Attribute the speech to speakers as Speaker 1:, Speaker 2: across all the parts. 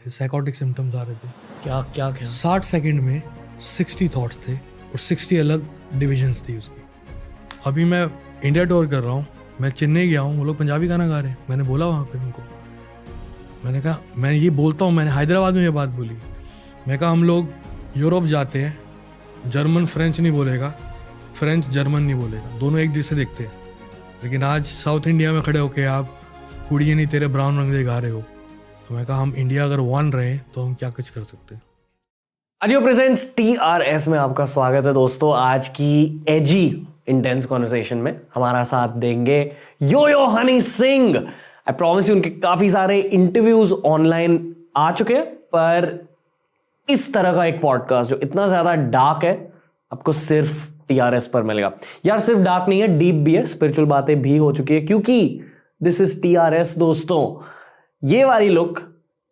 Speaker 1: Psychotic symptoms आ रहे थे।
Speaker 2: क्या क्या क्या
Speaker 1: 60 सेकंड में 60 थॉट्स थे और 60 अलग डिविजन्स थी उसकी। अभी मैं इंडिया टूर कर रहा हूँ, मैं चेन्नई गया हूँ, वो लोग पंजाबी गाना गा रहे हैं। मैंने बोला वहाँ पे उनको, मैंने कहा मैं ये बोलता हूँ, मैंने हैदराबाद में ये बात बोली। मैं कहा हम लोग यूरोप जाते हैं, जर्मन फ्रेंच नहीं बोलेगा, फ्रेंच जर्मन नहीं बोलेगा, दोनों एक जैसे देखते हैं। लेकिन आज साउथ इंडिया में खड़े होके आप कुड़िए नहीं तेरे ब्राउन रंग दे गा रहे हो। तो मैं कहा हम इंडिया अगर वन रहे तो हम क्या कुछ कर सकते हैं।
Speaker 2: अजियो प्रेजेंट्स TRS में आपका स्वागत है दोस्तों। आज की एजी इंटेंस कॉन्वर्सेशन में हमारा साथ देंगे Yo Honey Singh. I promise you, उनके काफी सारे इंटरव्यूज ऑनलाइन आ चुके हैं, पर इस तरह का एक पॉडकास्ट जो इतना ज्यादा डार्क है आपको सिर्फ TRS पर मिलेगा। यार सिर्फ डार्क नहीं है, डीप भी है, स्पिरिचुअल बातें भी हो चुकी है, क्योंकि दिस इज TRS दोस्तों। ये वाली look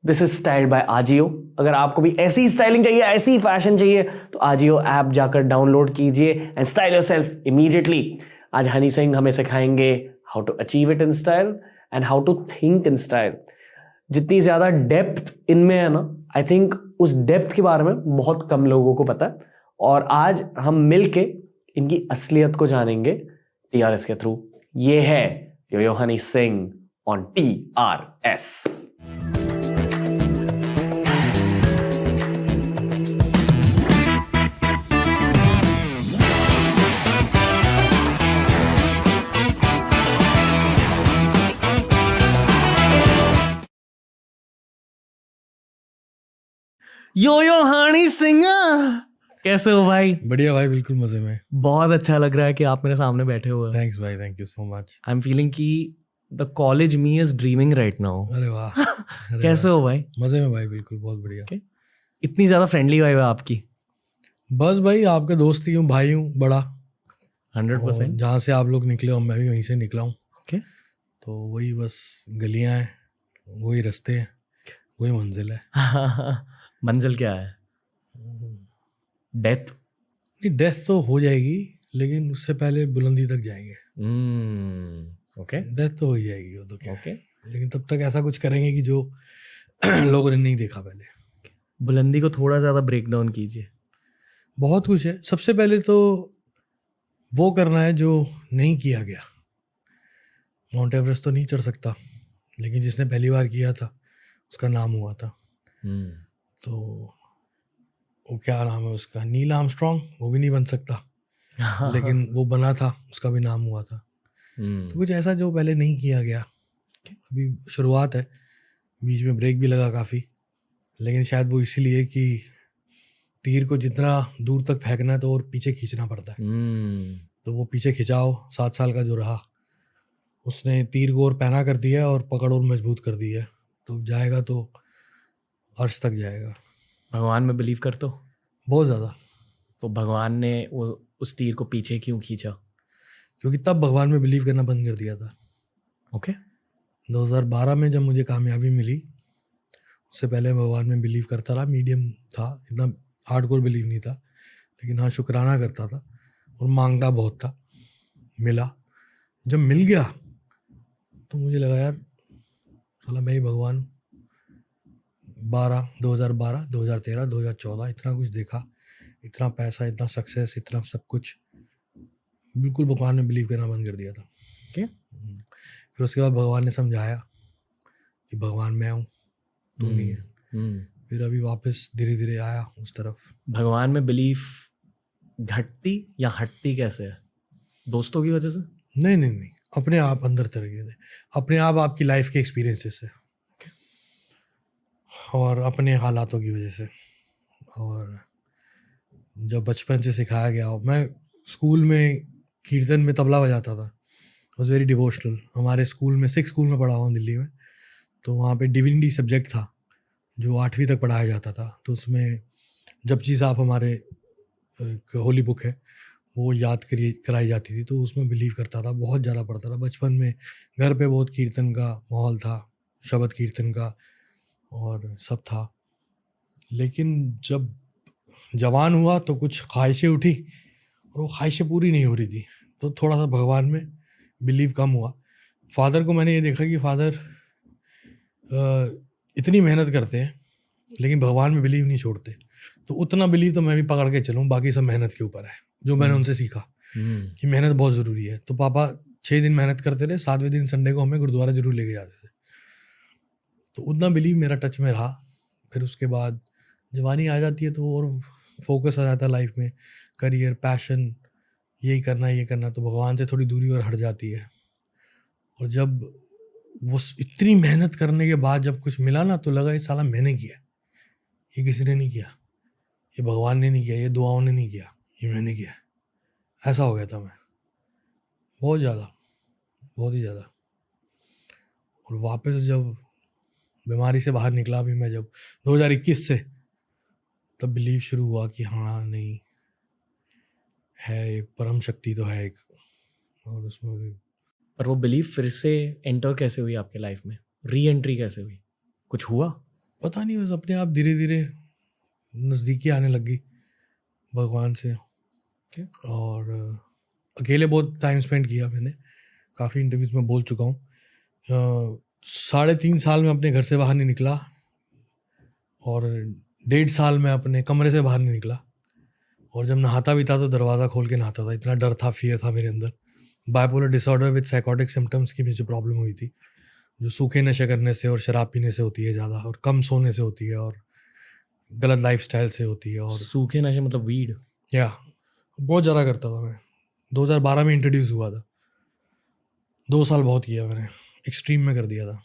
Speaker 2: this is styled by Ajio. अगर आपको भी ऐसी स्टाइलिंग चाहिए, ऐसी फैशन चाहिए, तो आजियो ऐप जाकर डाउनलोड कीजिए एंड स्टाइल योरसेल्फ इमीडिएटली। आज हनी सिंह हमें सिखाएंगे how to achieve it in style and how to think in style. जितनी ज्यादा डेप्थ इनमें है ना, आई थिंक उस डेप्थ के बारे में बहुत कम लोगों को पता है। और आज हम मिलके इनकी असलियत को जानेंगे TRS के थ्रू। ये है यो हनी सिंह ऑन TRS। यो हनी सिंह, कैसे हो भाई?
Speaker 1: बढ़िया भाई, बिल्कुल मजे में।
Speaker 2: बहुत अच्छा लग रहा है कि आप मेरे सामने बैठे हुए हैं।
Speaker 1: थैंक्स भाई, thank you so much.
Speaker 2: I am feeling कि the college me is dreaming right now.
Speaker 1: अरे वाह, अरे
Speaker 2: कैसे हो भाई?
Speaker 1: मजे में भाई, बिल्कुल बहुत बढ़िया।
Speaker 2: Okay. इतनी ज्यादा फ्रेंडली वाइब है आपकी।
Speaker 1: बस भाई आपका दोस्त ही हूँ, भाई हूँ बड़ा।
Speaker 2: 100%।
Speaker 1: जहाँ से आप लोग निकले हो मैं भी वहीं से निकला हूँ।
Speaker 2: Okay.
Speaker 1: तो वही बस गलियाँ हैं, वही रास्ते हैं, वही मंजिल है।
Speaker 2: मंजिल क्या है? डेथ?
Speaker 1: नहीं, डेथ तो हो जाएगी लेकिन उससे पहले बुलंदी तक जाएंगे।
Speaker 2: ओके
Speaker 1: डेथ तो हो ही जाएगी, वो तो क्या
Speaker 2: ओके।
Speaker 1: लेकिन तब तक ऐसा कुछ करेंगे कि जो लोगों ने नहीं देखा पहले।
Speaker 2: बुलंदी को थोड़ा ज्यादा ब्रेक डाउन कीजिए।
Speaker 1: बहुत कुछ है। सबसे पहले तो वो करना है जो नहीं किया गया। माउंट एवरेस्ट तो नहीं चढ़ सकता, लेकिन जिसने पहली बार किया था उसका नाम हुआ था। तो वो क्या नाम है उसका, नील आर्मस्ट्रॉन्ग, वो भी नहीं बन सकता लेकिन वो बना था, उसका भी नाम हुआ था। तो कुछ ऐसा जो पहले नहीं किया गया। अभी शुरुआत है, बीच में ब्रेक भी लगा काफ़ी, लेकिन शायद वो इसीलिए कि तीर को जितना दूर तक फेंकना है तो और पीछे खींचना पड़ता है। तो वो पीछे खिंचाव 7 साल का जो रहा, उसने तीर को और पैना कर दिया और पकड़ और मजबूत कर दी है। तो जाएगा तो अर्श तक जाएगा।
Speaker 2: भगवान में बिलीव करते हो?
Speaker 1: बहुत ज़्यादा।
Speaker 2: तो भगवान ने वो उस तीर को पीछे क्यों खींचा?
Speaker 1: क्योंकि तब भगवान में बिलीव करना बंद कर दिया था।
Speaker 2: ओके
Speaker 1: 2012 में जब मुझे कामयाबी मिली, उससे पहले भगवान में बिलीव करता रहा, मीडियम था, इतना हार्डकोर बिलीव नहीं था, लेकिन हाँ शुक्राना करता था और मांगता बहुत था। मिला, जब मिल गया तो मुझे लगा यार साला मैं ही भगवान। 2012, 2013, 2014 इतना कुछ देखा, इतना पैसा, इतना सक्सेस, इतना सब कुछ, बिल्कुल भगवान में बिलीव करना बंद कर दिया था।
Speaker 2: ओके
Speaker 1: फिर उसके बाद भगवान ने समझाया कि भगवान मैं हूँ, तू नहीं है। फिर अभी वापस धीरे धीरे आया उस तरफ।
Speaker 2: भगवान में बिलीफ घटती या हटती कैसे है? दोस्तों की वजह से?
Speaker 1: नहीं नहीं नहीं, अपने आप अंदर तरीके से, अपने आप आपकी लाइफ के एक्सपीरियंसेस से और अपने हालातों की वजह से। और जब बचपन से सिखाया गया हो, मैं स्कूल में कीर्तन में तबला बजाता था, वॉज वेरी डिवोशनल। हमारे स्कूल में, सिक्स स्कूल में पढ़ा हूँ दिल्ली में, तो वहाँ पे डिविनिटी सब्जेक्ट था जो 8वीं तक पढ़ाया जाता था। तो उसमें जपजी साहब, हमारे होली बुक है, वो याद कराई जाती थी, तो उसमें बिलीव करता था, बहुत ज़्यादा पढ़ता था। बचपन में घर पे बहुत कीर्तन का माहौल था, शब्द कीर्तन का और सब था। लेकिन जब जवान हुआ तो कुछ ख्वाहिशें उठी और वो ख्वाहिशें पूरी नहीं हो रही थी, तो थोड़ा सा भगवान में बिलीव कम हुआ। फादर को मैंने ये देखा कि फादर इतनी मेहनत करते हैं लेकिन भगवान में बिलीव नहीं छोड़ते। तो उतना बिलीव तो मैं भी पकड़ के चलूँ, बाकी सब मेहनत के ऊपर है, जो मैंने उनसे सीखा कि मेहनत बहुत ज़रूरी है। तो पापा 6 दिन मेहनत करते थे, 7वें दिन संडे को हमें गुरुद्वारा जरूर लेके जाते थे। तो उतना बिलीव मेरा टच में रहा। फिर उसके बाद जवानी आ जाती है तो और फोकस आ जाता है लाइफ में, करियर, पैशन, यही करना ये करना, तो भगवान से थोड़ी दूरी और हट जाती है। और जब वो इतनी मेहनत करने के बाद जब कुछ मिला ना, तो लगा ये साला मैंने किया, ये किसी ने नहीं किया, ये भगवान ने नहीं किया, ये दुआओं ने नहीं किया, ये मैंने किया। ऐसा हो गया था मैं, बहुत ज़्यादा, बहुत ही ज़्यादा। और वापस जब बीमारी से बाहर निकला भी मैं, जब 2021 से, तब बिलीव शुरू हुआ कि हाँ नहीं है, परम शक्ति तो है एक, और उसमें भी।
Speaker 2: पर वो बिलीव फिर से एंटर कैसे हुई आपके लाइफ में, री एंट्री कैसे हुई, कुछ हुआ?
Speaker 1: पता नहीं, बस अपने आप धीरे धीरे नज़दीकी आने लग गई भगवान से। और अकेले बहुत टाइम स्पेंड किया मैंने, काफ़ी इंटरव्यूज़ में बोल चुका हूँ। 3.5 साल में अपने घर से बाहर नहीं निकला, और 1.5 साल में अपने कमरे से बाहर नहीं निकला। और जब नहाता भी था तो दरवाज़ा खोल के नहाता था, इतना डर था, फियर था मेरे अंदर। Bipolar disorder with psychotic symptoms की मुझे प्रॉब्लम हुई थी, जो सूखे नशे करने से और शराब पीने से होती है ज़्यादा, और कम सोने से होती है, और गलत लाइफस्टाइल से होती है। और
Speaker 2: सूखे नशे मतलब वीड?
Speaker 1: या बहुत ज़्यादा करता था मैं। 2012 में इंट्रोड्यूस हुआ था, 2 साल बहुत किया मैंने, एक्सट्रीम में कर दिया था।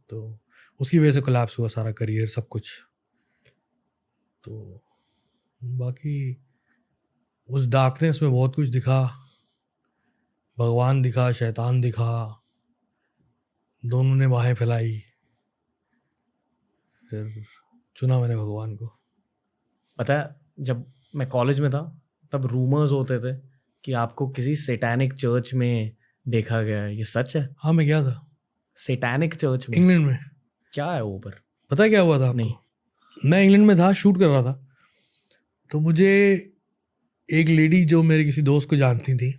Speaker 1: तो उसकी वजह से कोलैप्स हुआ सारा करियर, सब कुछ। तो बाकी उस डार्कनेस में बहुत कुछ दिखा, भगवान दिखा, शैतान दिखा, दोनों ने बाहें फैलाई, फिर चुना मैंने भगवान को।
Speaker 2: पता है, जब मैं कॉलेज में था तब रूमर्स होते थे कि आपको किसी सैटेनिक चर्च में देखा गया है, ये सच है?
Speaker 1: हाँ, मैं गया था
Speaker 2: सैटेनिक चर्च में?
Speaker 1: इंग्लैंड में।
Speaker 2: क्या है वो? पर
Speaker 1: पता है क्या हुआ था आपको?
Speaker 2: नहीं।
Speaker 1: मैं इंग्लैंड में था, शूट कर रहा था, तो मुझे एक लेडी जो मेरे किसी दोस्त को जानती थी,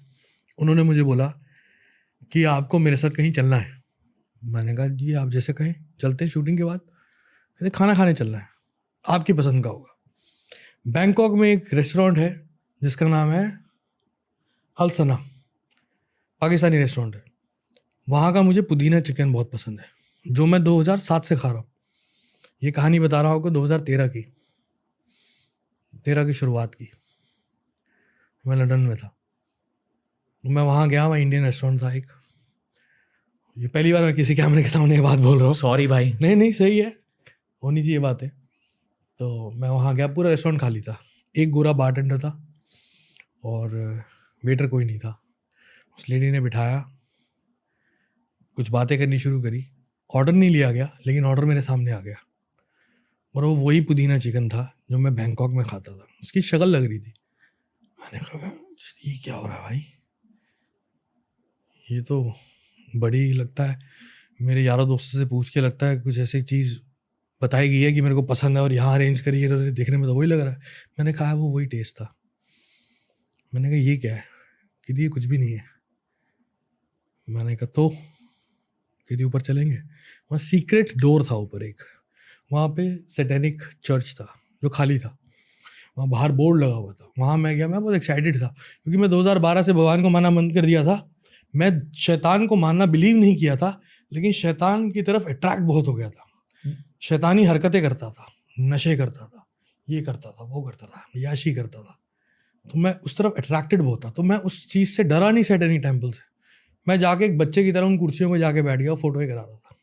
Speaker 1: उन्होंने मुझे बोला कि आपको मेरे साथ कहीं चलना है। मैंने कहा जी आप जैसे कहें, चलते हैं शूटिंग के बाद। कहते खाना खाने चलना है, आपकी पसंद का होगा। बैंकॉक में एक रेस्टोरेंट है जिसका नाम है अल सना, पाकिस्तानी रेस्टोरेंट है। वहाँ का मुझे पुदीना चिकन बहुत पसंद है, जो मैं 2007 से खा रहा हूँ। ये कहानी बता रहा हूँ आपको, 2013 की शुरुआत की। मैं लंदन में था, मैं वहाँ गया, वहाँ इंडियन रेस्टोरेंट था एक। ये पहली बार मैं किसी कैमरे के सामने ये बात बोल रहा हूँ।
Speaker 2: सॉरी भाई।
Speaker 1: नहीं सही है, होनी चाहिए बात है। तो मैं वहाँ गया, पूरा रेस्टोरेंट खाली था, एक गोरा बारटेंडर था और वेटर कोई नहीं था। उस लेडी ने बिठाया, कुछ बातें करनी शुरू करी। ऑर्डर नहीं लिया गया, लेकिन ऑर्डर मेरे सामने आ गया, और वो वही पुदीना चिकन था जो मैं बैंकॉक में खाता था। उसकी शक्ल लग रही थी। मैंने कहा ये क्या हो रहा है भाई, ये तो बड़ी लगता है, मेरे यारों दोस्तों से पूछ के लगता है कुछ ऐसी चीज़ बताई गई है कि मेरे को पसंद है, और यहाँ अरेंज करी है, देखने में तो वही लग रहा है। मैंने कहा वो वही टेस्ट था। मैंने कहा ये क्या है? कि ये कुछ भी नहीं है। मैंने कहा तो कि ऊपर चलेंगे। वहाँ सीक्रेट डोर था ऊपर एक, वहाँ पे सैटेनिक चर्च था जो खाली था, वहाँ बाहर बोर्ड लगा हुआ था। वहाँ मैं गया, मैं बहुत एक्साइटेड था, क्योंकि मैं 2012 से भगवान को मानना बंद कर दिया था। मैं शैतान को मानना बिलीव नहीं किया था, लेकिन शैतान की तरफ अट्रैक्ट बहुत हो गया था। शैतानी हरकतें करता था, नशे करता था, ये करता था, वो करता था, याशी करता था, तो मैं उस तरफ अट्रैक्टेड बहुत था। तो मैं उस चीज़ से डरा नहीं, सैटेनिक टेम्पल से। मैं जाके एक बच्चे की तरह उन कुर्सियों में जाके बैठ गया, फोटो ही करा रहा था।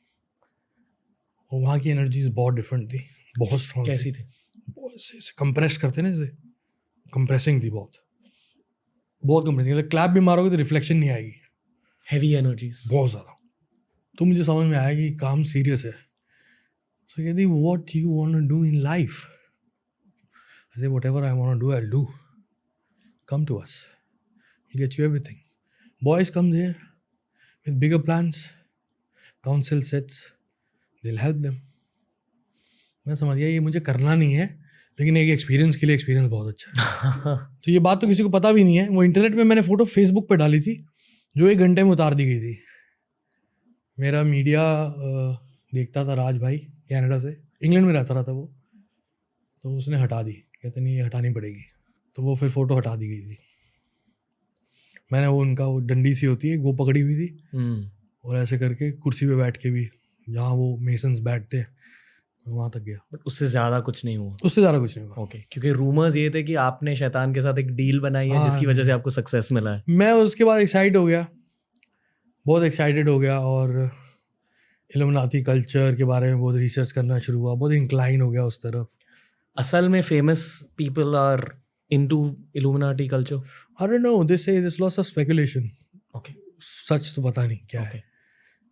Speaker 1: और वहाँ की एनर्जीज बहुत डिफरेंट थी, बहुत स्ट्रॉन्ग।
Speaker 2: कैसी थी?
Speaker 1: कंप्रेस करते ना, जैसे कंप्रेसिंग थी, बहुत कंप्रेसिंग। क्लैप भी मारोगे तो रिफ्लेक्शन नहीं आएगी,
Speaker 2: हैवी एनर्जीज
Speaker 1: बहुत ज़्यादा। तो मुझे समझ में आया कि काम सीरियस है। सो कहती what you want to do in life? I say whatever I want to do, I will do, come to us, we get you everything. Boys come there with bigger plans, council sets, they will help them. मैं समझ गया ये मुझे करना नहीं है, लेकिन एक एक्सपीरियंस के लिए एक्सपीरियंस बहुत अच्छा है। तो ये बात तो किसी को पता भी नहीं है। वो इंटरनेट पे मैंने फ़ोटो फेसबुक पे डाली थी, जो 1 घंटे में उतार दी गई थी। मेरा मीडिया देखता था, राज भाई कनाडा से, इंग्लैंड में रहता रहा था वो, तो उसने हटा दी, कहते नहीं ये हटानी पड़ेगी, तो वो फिर फ़ोटो हटा दी गई थी। मैंने वो उनका वो डंडी सी होती है वो पकड़ी हुई थी और ऐसे करके कुर्सी पे बैठ के भी, जहाँ वो मेसन्स बैठते हैं वहाँ तक गया,
Speaker 2: बट उससे ज़्यादा कुछ नहीं हुआ।
Speaker 1: उससे ज़्यादा कुछ नहीं हुआ।
Speaker 2: ओके, क्योंकि रूमर्स ये थे कि आपने शैतान के साथ एक डील बनाई है
Speaker 1: हाँ,
Speaker 2: जिसकी वजह से आपको सक्सेस मिला है।
Speaker 1: मैं उसके बाद एक्साइट हो गया, बहुत एक्साइटेड हो गया, और इल्यूमिनाटी कल्चर के बारे में बहुत रिसर्च करना शुरू हुआ, बहुत इंक्लाइन हो गया उस तरफ।
Speaker 2: असल में famous people are into Illuminati culture.
Speaker 1: I don't know, this say this lots of speculation.
Speaker 2: Okay,
Speaker 1: सच तो पता नहीं क्या है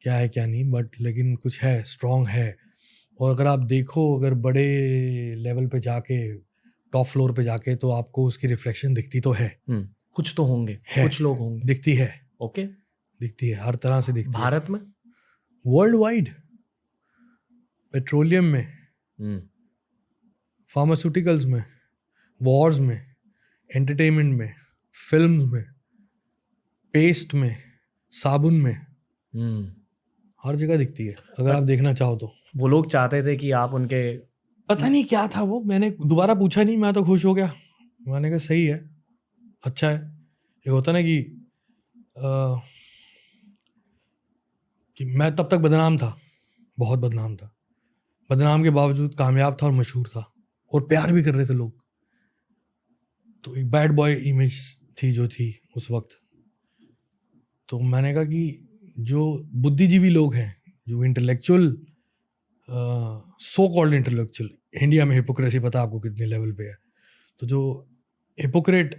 Speaker 1: क्या नहीं, बट लेकिन कुछ है, स्ट्रॉन्ग है। और अगर आप देखो, अगर बड़े लेवल पे जाके, टॉप फ्लोर पे जाके, तो आपको उसकी रिफ्लेक्शन दिखती तो है।
Speaker 2: कुछ तो होंगे, कुछ लोग होंगे,
Speaker 1: दिखती है।
Speaker 2: ओके,
Speaker 1: दिखती है, हर तरह से दिखती है।
Speaker 2: भारत में,
Speaker 1: वर्ल्ड वाइड, पेट्रोलियम में, फार्मास्यूटिकल्स में, वॉर्स में, एंटरटेनमेंट में, फिल्म्स में, पेस्ट में, साबुन में, हर जगह दिखती है अगर आप देखना चाहो तो।
Speaker 2: वो लोग चाहते थे कि आप उनके,
Speaker 1: पता नहीं क्या था वो, मैंने दोबारा पूछा नहीं, मैं तो खुश हो गया। मैंने कहा सही है, अच्छा है। एक होता ना कि मैं तब तक बदनाम था, बहुत बदनाम था, बदनाम के बावजूद कामयाब था और मशहूर था और प्यार भी कर रहे थे लोग। तो एक बैड बॉय इमेज थी जो थी उस वक्त। तो मैंने कहा कि जो बुद्धिजीवी लोग हैं, जो intellectual, so called intellectual, India में हिपोक्रेसी पता आपको कितने लेवल पे है, तो जो हिपोक्रेट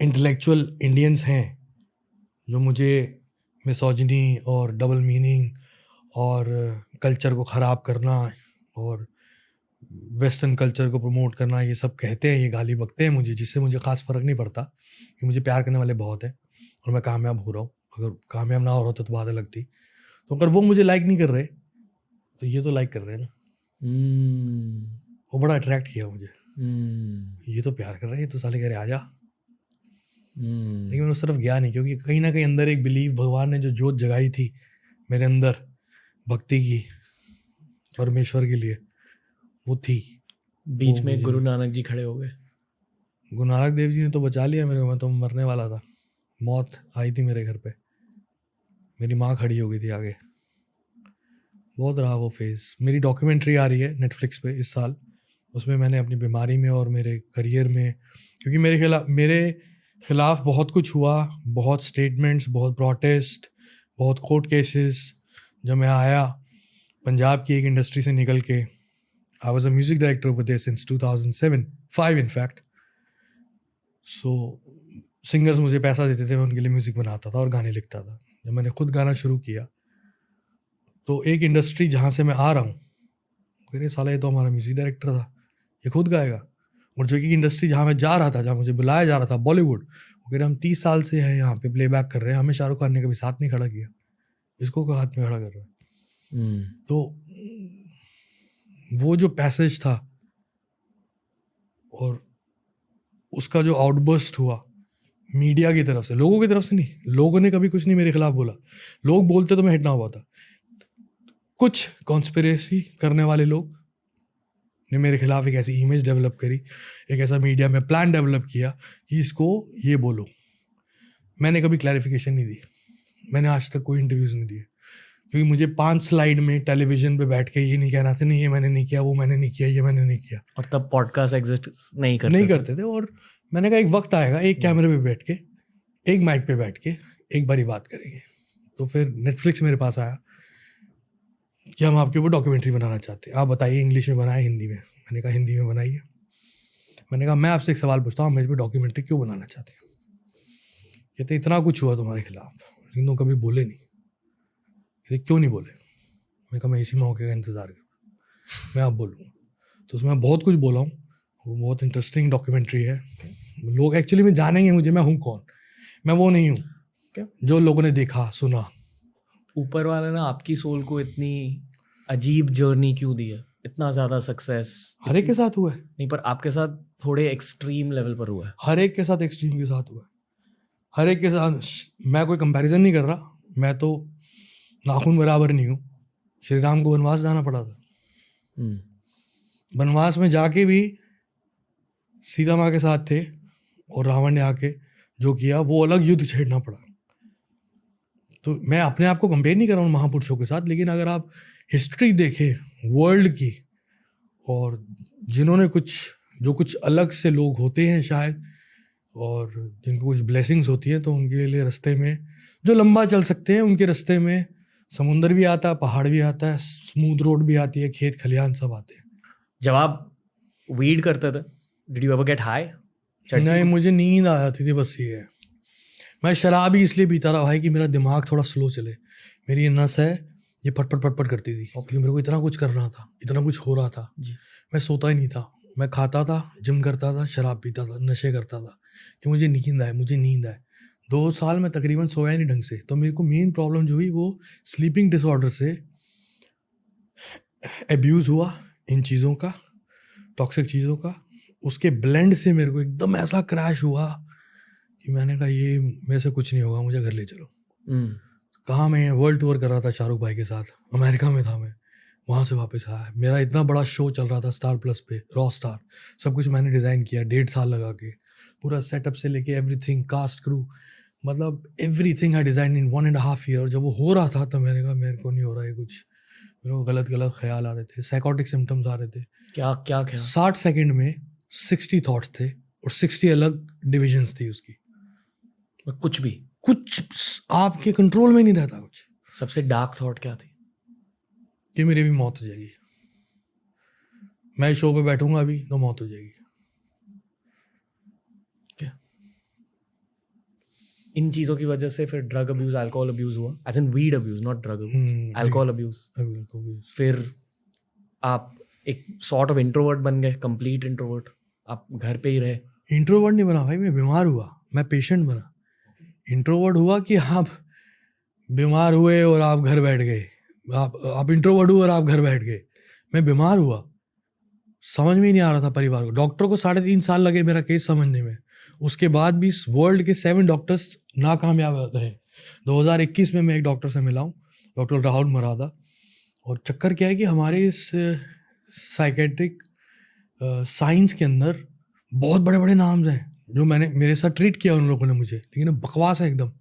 Speaker 1: इंटेलेक्चुअल इंडियंस हैं, जो मुझे मिसोजिनी और डबल मीनिंग और कल्चर को ख़राब करना और वेस्टर्न कल्चर को प्रमोट करना, ये सब कहते हैं, ये गाली बकते हैं मुझे, जिससे मुझे ख़ास फ़र्क नहीं पड़ता कि मुझे प्यार करने वाले बहुत हैं और मैं कामयाब हो रहा हूँ। अगर कामयाब ना हो रहा तो बात अलग थी। तो अगर वो मुझे लाइक नहीं कर रहे तो ये तो लाइक कर रहे हैं ना। वो बड़ा अट्रैक्ट किया मुझे। ये तो प्यार कर रहे हैं, ये तो साले कह रहे आजा। लेकिन मैं उस तरफ गया नहीं, क्योंकि कहीं ना कहीं अंदर एक बिलीव, भगवान ने जो जोत जगाई थी मेरे अंदर भक्ति की, परमेश्वर के लिए, वो थी।
Speaker 2: बीच में गुरु नानक जी खड़े हो गए।
Speaker 1: गुरु नानक देव जी ने तो बचा लिया मेरे को, मैं तो मरने वाला था। मौत आई थी मेरे घर पे, मेरी माँ खड़ी हो गई थी आगे। बहुत रहा वो फेज़। मेरी डॉक्यूमेंट्री आ रही है नेटफ्लिक्स पे इस साल, उसमें मैंने अपनी बीमारी में और मेरे करियर में, क्योंकि मेरे खिलाफ बहुत कुछ हुआ, बहुत स्टेटमेंट्स, बहुत प्रोटेस्ट, बहुत कोर्ट केसेस। जब मैं आया पंजाब की एक इंडस्ट्री से निकल के, I was a music director over there since 2005 in fact. So singers मुझे पैसा देते थे, मैं उनके लिए म्यूज़िक बनाता था और गाने लिखता था। जब मैंने खुद गाना शुरू किया तो एक इंडस्ट्री जहाँ से मैं आ रहा हूँ कह रहे साला ये तो हमारा म्यूज़िक डायरेक्टर था, ये खुद गाएगा। और जो कि इंडस्ट्री जहाँ मैं जा रहा था, जहाँ मुझे बुलाया जा रहा था, बॉलीवुड, वो कह रहे हम 30 साल से हैं यहाँ पे प्लेबैक कर रहे हैं, हमें शाहरुख खान ने कभी साथ नहीं खड़ा किया, इसको को हाथ में खड़ा कर रहा है। तो वो जो पैसेज था और उसका जो आउटबर्स्ट हुआ मीडिया की तरफ से, लोगों की तरफ से नहीं, लोगों ने कभी कुछ नहीं मेरे खिलाफ बोला, लोग बोलते तो मैं हिट ना हुआ था। कुछ कॉन्स्पिरेसी करने वाले लोग ने मेरे खिलाफ एक ऐसी इमेज डेवलप करी, एक ऐसा मीडिया में प्लान डेवलप किया कि इसको ये बोलो। मैंने कभी क्लैरिफिकेशन नहीं दी, मैंने आज तक कोई इंटरव्यूज़ नहीं दिए, क्योंकि मुझे 5 स्लाइड में टेलीविजन पे बैठ के ये नहीं कहना था, नहीं ये मैंने नहीं किया, वो मैंने नहीं किया, ये मैंने नहीं किया।
Speaker 2: और तब पॉडकास्ट एग्जिस्ट नहीं
Speaker 1: करते थे। और मैंने कहा एक वक्त आएगा, एक कैमरे पे बैठ के, एक माइक पे बैठ के एक बारी बात करेंगे। तो फिर नेटफ्लिक्स मेरे पास आया कि हम आपके ऊपर डॉक्यूमेंट्री बनाना चाहते हैं, आप बताइए इंग्लिश में बनाए हिंदी में। मैंने कहा हिंदी में बनाइए। मैंने कहा मैं आपसे एक सवाल पूछता हूँ, मेरे पे डॉक्यूमेंट्री क्यों बनाना चाहते हैं? कहते इतना कुछ हुआ तुम्हारे खिलाफ लेकिन तुम कभी बोले नहीं। कहते क्यों नहीं बोले? मैं कहा मैं इसी मौके का इंतज़ार कर रहा, मैं अब बोलूँगा। तो उसमें मैं बहुत कुछ बोला हूँ, वो बहुत इंटरेस्टिंग डॉक्यूमेंट्री है। लोग एक्चुअली में जानेंगे मुझे, मैं हूँ कौन। मैं वो नहीं हूँ जो लोगों ने देखा सुना।
Speaker 2: ऊपर वाले ने आपकी सोल को इतनी अजीब जर्नी क्यों दी है? इतना ज़्यादा सक्सेस
Speaker 1: हर एक के साथ हुआ है।
Speaker 2: नहीं, पर आपके साथ थोड़े एक्सट्रीम लेवल पर हुआ है।
Speaker 1: हर एक के साथ एक्सट्रीम के साथ हुआ है, हर एक के साथ। मैं कोई कंपैरिजन नहीं कर रहा, मैं तो नाखून बराबर नहीं हूँ। श्री राम को वनवास जाना पड़ा था, वनवास में जाके भी सीता माँ के साथ थे और रावण ने आके जो किया वो अलग युद्ध छेड़ना पड़ा। तो मैं अपने आप को कंपेयर नहीं कर रहा हूँ महापुरुषों के साथ, लेकिन अगर आप हिस्ट्री देखें वर्ल्ड की, और जिन्होंने कुछ अलग से लोग होते हैं शायद, और जिनको कुछ ब्लेसिंग्स होती है, तो उनके लिए रास्ते में जो लंबा चल सकते हैं, उनके रास्ते में समुंदर भी आता है, पहाड़ भी आता है, स्मूथ रोड भी आती है, खेत खलियान सब आते हैं।
Speaker 2: जब आप वीड करते थे, did you ever get high?
Speaker 1: नहीं, मुझे नींद आ जाती थी, बस ये है। मैं शराब ही इसलिए पीता रहा भाई कि मेरा दिमाग थोड़ा स्लो चले। मेरी ये नस है, ये पटपट पटपट करती थी क्योंकि मेरे को इतना कुछ करना था, इतना कुछ हो रहा था
Speaker 2: जी।
Speaker 1: मैं सोता ही नहीं था। मैं खाता था, जिम करता था, शराब पीता था, नशे करता था कि मुझे नींद आए। 2 साल में तकरीबन सोया नहीं ढंग से। तो मेरे को मेन प्रॉब्लम जो हुई वो स्लीपिंग डिसऑर्डर से एब्यूज़ हुआ, इन चीज़ों का, टॉक्सिक चीज़ों का। उसके ब्लेंड से मेरे को एकदम ऐसा क्रैश हुआ कि मैंने कहा ये मेरे से कुछ नहीं होगा, मुझे घर ले चलो। कहाँ मैं वर्ल्ड टूर कर रहा था शाहरुख भाई के साथ, अमेरिका में था मैं, वहाँ से वापस आया। मेरा इतना बड़ा शो चल रहा था स्टार प्लस पे, रॉ स्टार, सब कुछ मैंने डिज़ाइन किया 1.5 साल लगा के, पूरा सेटअप से लेके एवरीथिंग, कास्ट क्रू, मतलब everything I design in 1.5 year. जब वो हो रहा था तो मैंने कहा मेरे को नहीं हो रहा है कुछ, मेरे को गलत ख्याल आ रहे थे, साइकोटिक सिम्टम्स आ रहे थे।
Speaker 2: क्या ख्याल?
Speaker 1: 60 सेकेंड में 60 थॉट्स थे और 60 अलग डिविजन्स थी उसकी। कुछ आपके कंट्रोल में नहीं रहता कुछ।
Speaker 2: सबसे डार्क थॉट क्या थी?
Speaker 1: कि मेरी भी मौत हो जाएगी, मैं शो पे बैठूंगा अभी तो मौत हो जाएगी।
Speaker 2: क्या इन चीजों की वजह से फिर ड्रग अब्यूज, अल्कोहल अब्यूज हुआ? As in weed abuse, not drug abuse, alcohol abuse. फिर आप एक सॉर्ट ऑफ इंट्रोवर्ट बन गए, कंप्लीट इंट्रोवर्ट। आप घर पे ही रहे।
Speaker 1: इंट्रोवर्ट नहीं बना भाई, मैं बीमार हुआ, मैं पेशेंट बना। इंट्रोवर्ट हुआ कि आप बीमार हुए और आप घर बैठ गए, आप इंट्रोवर्ट हुए और आप घर बैठ गए। मैं बीमार हुआ, समझ में ही नहीं आ रहा था परिवार को। डॉक्टर को 3.5 साल लगे मेरा केस समझने में। उसके बाद भी वर्ल्ड के 7 डॉक्टर्स नाकामयाब रहे। 2021 में मैं एक डॉक्टर से मिला हूँ, डॉक्टर राहुल मरादा। और चक्कर क्या है कि हमारे इस साइकेट्रिक साइंस के अंदर बहुत बड़े बड़े नाम्स हैं जो मेरे साथ ट्रीट किया उन लोगों ने मुझे, लेकिन बकवास है एकदम।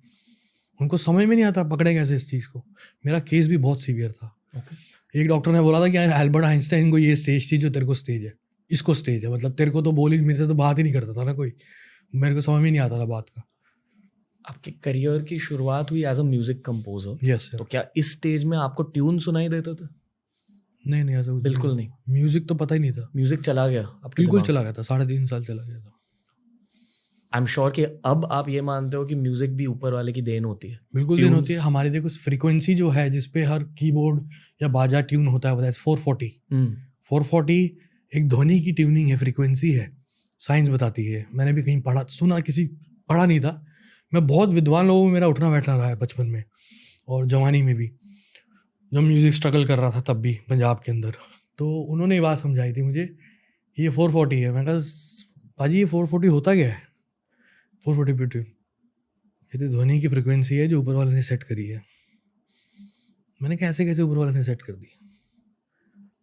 Speaker 1: उनको समझ में नहीं आता पकड़े कैसे इस चीज़ को। मेरा केस भी बहुत सीवियर था। एक डॉक्टर ने बोला था कि एल्बर्ट आइंस्टाइन को ये स्टेज थी जो तेरे को स्टेज है, इसको स्टेज है, मतलब तेरे को तो बोल ही, मेरे से तो बात ही नहीं करता था ना कोई, मेरे को समझ में नहीं आता था बात का।
Speaker 2: आपके करियर की शुरुआत हुई as a music composer.
Speaker 1: Yes.
Speaker 2: तो क्या इस स्टेज में आपको ट्यून सुनाई देते थे?
Speaker 1: नहीं, ऐसा कुछ
Speaker 2: बिल्कुल नहीं।
Speaker 1: म्यूजिक तो पता ही नहीं था।
Speaker 2: म्यूजिक चला गया आपके?
Speaker 1: बिल्कुल चला गया था, 3.5 साल चला गया था।
Speaker 2: आई एम श्योर कि अब आप ये मानते हो कि म्यूजिक भी ऊपर वाले की देन होती है।
Speaker 1: बिल्कुल देन होती है हमारी। देखो फ्रीक्वेंसी जो है जिसपे हर कीबोर्ड या बाजा ट्यून होता है, वो 440। 440 एक ध्वनि की ट्यूनिंग है, फ्रीक्वेंसी है, साइंस बताती है। मैंने भी कहीं पढ़ा नहीं था। मैं बहुत विद्वान लोगों में मेरा उठना बैठना रहा है बचपन में और जवानी में भी, जब म्यूज़िक स्ट्रगल कर रहा था तब भी पंजाब के अंदर। तो उन्होंने ये बात समझाई थी मुझे कि ये 440 है। मैं कहा भाजी ये 440 होता क्या है? 440 पे ट्यून, कहते ध्वनि की फ्रिक्वेंसी है जो ऊपर वाले ने सेट करी है। मैंने कहा कैसे ऊपर वाले ने सेट कर दी?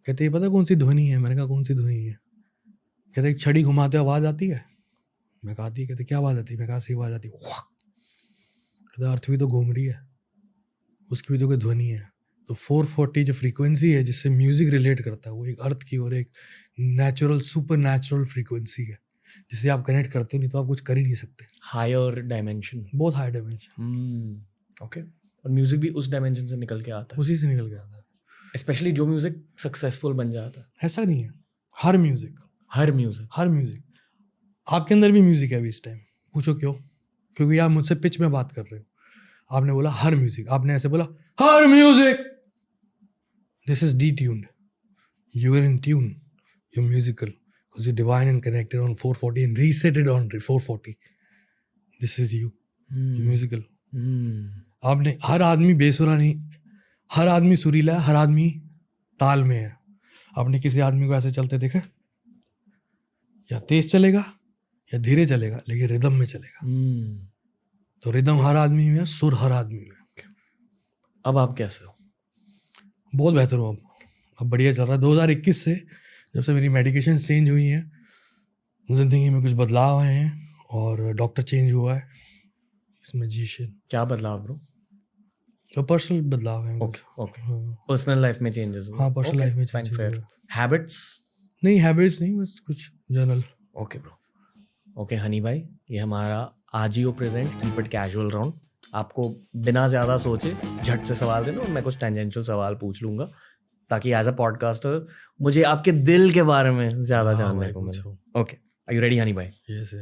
Speaker 1: कहते ये पता कौन सी ध्वनि है? मैंने कहा कौन सी ध्वनि है? कहते एक छड़ी घुमाते आवाज़ आती है। मैं कहा आती है। कहते क्या आवाज़ आती है? मैं कहा सी आवाज़ आती है। कहते अर्थ भी तो घूम रही है, उसकी भी तो कोई ध्वनि है। तो 440 जो फ्रीक्वेंसी है जिससे म्यूज़िक रिलेट करता है, वो एक अर्थ की और एक नेचुरल सुपर नेचुरल फ्रीक्वेंसी है जिससे आप कनेक्ट करते हो, नहीं तो आप कुछ कर ही नहीं सकते।
Speaker 2: हायर डायमेंशन,
Speaker 1: बहुत हाई डायमेंशन।
Speaker 2: ओके। और म्यूजिक भी उस डायमेंशन से निकल के आता है,
Speaker 1: उसी से निकल के आता है।
Speaker 2: स्पेशली जो म्यूजिक सक्सेसफुल बन जाता है।
Speaker 1: ऐसा नहीं है, हर म्यूजिक आपके अंदर भी म्यूजिक है अभी इस टाइम। पूछो क्यों? क्योंकि आप मुझसे पिच में बात कर रहे हो। आपने बोला हर म्यूजिक, आपने ऐसे बोला हर music, this is detuned, you are in tune, you're musical because you're divine and connected on 440 and reset it on 440. This is you, you're musical. आपने, हर आदमी बेसुरा नहीं, हर आदमी सुरीला है, हर आदमी ताल में है। आपने किसी आदमी को ऐसे चलते देखा? या तेज चलेगा या धीरे चलेगा, लेकिन रिदम में चलेगा। तो रिदम हर आदमी में है, सुर हर आदमी में।
Speaker 2: अब आप कैसे हो?
Speaker 1: बहुत बेहतर हूँ अब बढ़िया चल रहा है। 2021 से जब से मेरी मेडिकेशन चेंज हुई हैं, ज़िंदगी में कुछ बदलाव आए हैं और डॉक्टर चेंज हुआ है, इसमें जीशन
Speaker 2: क्या बदलाव ब्रो?
Speaker 1: तो पर्सनल बदलाव है।
Speaker 2: ओके ओके,
Speaker 1: हाँ
Speaker 2: पर्सनल लाइफ में चेंजेस?
Speaker 1: हाँ, पर्सनल लाइफ में चेंज
Speaker 2: फेयर।
Speaker 1: हुआ।
Speaker 2: हैबिट्स?
Speaker 1: नहीं, हैबिट्स नहीं, बस कुछ general.
Speaker 2: Okay bro. Okay Honey भाई, ये हमारा Ajio presents keep it casual round. आपको बिना ज़्यादा सोचे झट से सवाल देना और मैं कुछ टेंजेंशियल सवाल पूछ लूँगा, ताकि एज अ पॉडकास्टर मुझे आपके दिल के बारे में ज़्यादा
Speaker 1: हाँ
Speaker 2: जानने
Speaker 1: भाई,
Speaker 2: को मिले।
Speaker 1: पूछो।
Speaker 2: Okay, are you ready Honey भाई?
Speaker 1: Yes yes.